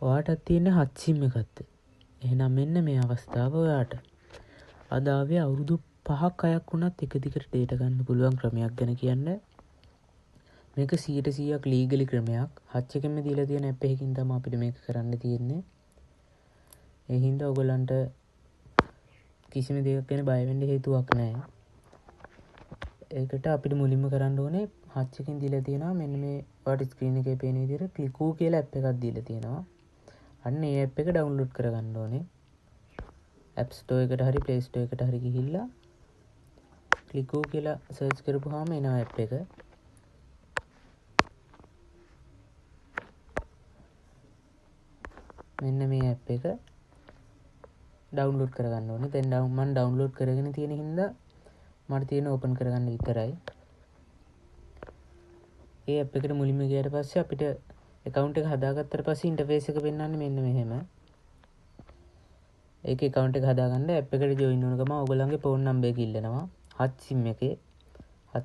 ඔයාටත් තියෙන හත් සිම් එකක්ද? එහෙනම් මෙන්න මේ අවස්ථාව ඔයාට. අද ආවේ අවුරුදු 5ක් 6ක් වුණත් එක දිගට data ගන්න පුළුවන් ක්‍රමයක් ගැන කියන්න. මේක 100% ලීගලි ක්‍රමයක්. හච් එකෙන්ම දීලා තියෙන ඇප් එකකින් තමයි අපිට මේක කරන්න තියෙන්නේ. ඒ හින්දා ඔයගලන්ට කිසිම දෙයක් ගැන බය වෙන්න හේතුවක් නැහැ. ඒකට අපිට මුලින්ම කරන්න ඕනේ හච් එකෙන් දීලා තියෙනවා මෙන්න මේ ඔයාලට ස්ක්‍රීන් එකේ පේන විදිහට ක්ලිකෝ කියලා ඇප් එකක් දීලා තියෙනවා. අන්න ඒ ඇප් එක ඩවුන්ලෝඩ් කරගන්න ඕනේ. App Store එකට හරි Play Store එකට හරි ගිහිල්ලා ක්ලිකෝ කියලා සර්ච් කරපුවාම එනවා ඇප් එක. මෙන්න මේ ඇප් එක ඩවුන්ලෝඩ් කරගන්න ඕනේ. දැන් මම ඩවුන්ලෝඩ් කරගෙන තියෙන හින්දා මට තියෙන ඕපන් කරගන්න විතරයි. ඒ ඇප් එකට මුලින්ම ගියාට පස්සේ අපිට account එක හදාගත්තට පස්සේ ඉන්ටර්ෆේස් එක පෙන්වන්නේ මෙන්න මෙහෙම. ඒක account එක හදාගන්න ඇප් එකට join වුණ ගමන් ඔයගොල්ලන්ගේ phone number එක ඉල්ලනවා. හත්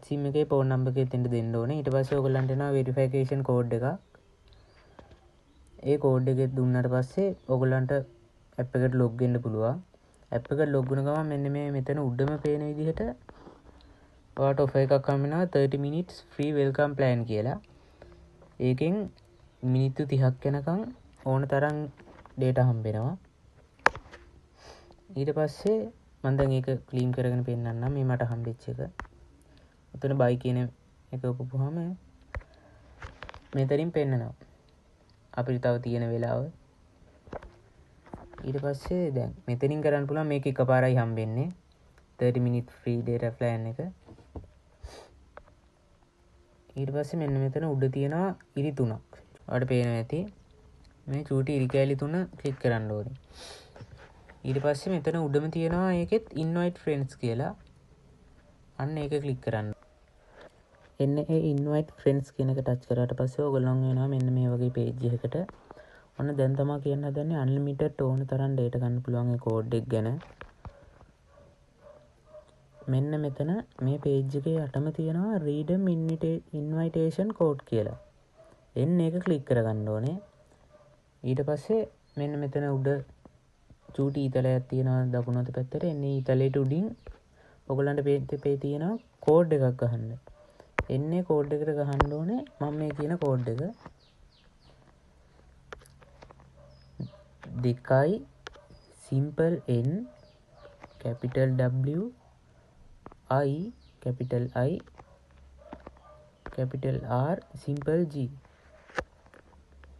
SIM එකේ phone number එක එතෙන්ට දෙන්න ඕනේ. ඊට පස්සේ ඔයගොල්ලන්ට එනවා verification code එකක්. ඒ code එක දුන්නාට පස්සේ ඔයගොල්ලන්ට ඇප් එකට log වෙන්න පුළුවන්. ඇප් එකට log වුණ ගමන් මෙන්න මේ මෙතන උඩම පේන විදිහට ඔයාට offer එකක් හම්බෙනවා 30 minutes free welcome plan කියලා. ඒකෙන් මිනිත්තු 30ක් යනකම් ඕන තරම් data හම්බෙනවා. ඊට පස්සේ මම දැන් ඒක ක්ලීන් කරගෙන පෙන්නන්නම් මේ මට හම්බෙච්ච එක. උතන buy කියන එක ඔපපුවාම මෙතනින් පෙන්නනවා අපිට තව තියෙන වෙලාව. ඊට පස්සේ දැන් මෙතනින් කරන්න පුළුවන් මේක එකපාරයි හම්බෙන්නේ 30 minute free data plan එක. ඊට පස්සේ මෙන්න මෙතන උඩ තියෙනවා ඉරි තුනක්. ඔයාලට පේනවා ඇති. මේ චූටි ඉරි කැලි තුන ක්ලික් කරන්න ඕනේ. ඊට පස්සේ මෙතන උඩම තියෙනවා ඒකෙත් invite friends කියලා. අන්න ඒක ක්ලික් කරන්න. එන්න ඒ invite friends කියන එක ටච් කරාට පස්සේ ඔයගොල්ලන් වෙනවා මෙන්න මේ වගේ page එකකට. ඔන්න දැන් තමයි කියන්න හදන්නේ unlimited ඕන තරම් data ගන්න පුළුවන් ඒ code එක ගැන. මෙන්න මෙතන මේ page එකේ යටම තියෙනවා redeem invitation code කියලා. එන්න ඒක ක්ලික් කරගන්න ඕනේ. ඊට පස්සේ මෙන්න මෙතන උඩ චූටි ඊතලයක් තියෙනවා දකුණු අත පැත්තට. එන්නේ ඊතලයට උඩින් ඔයගලන්ට පේ තියෙනවා කෝඩ් එකක් ගහන්න. එන්නේ කෝඩ් එකට ගහන්න ඕනේ මම මේ කියන කෝඩ් එක. 2 simple n capital W I capital R simple G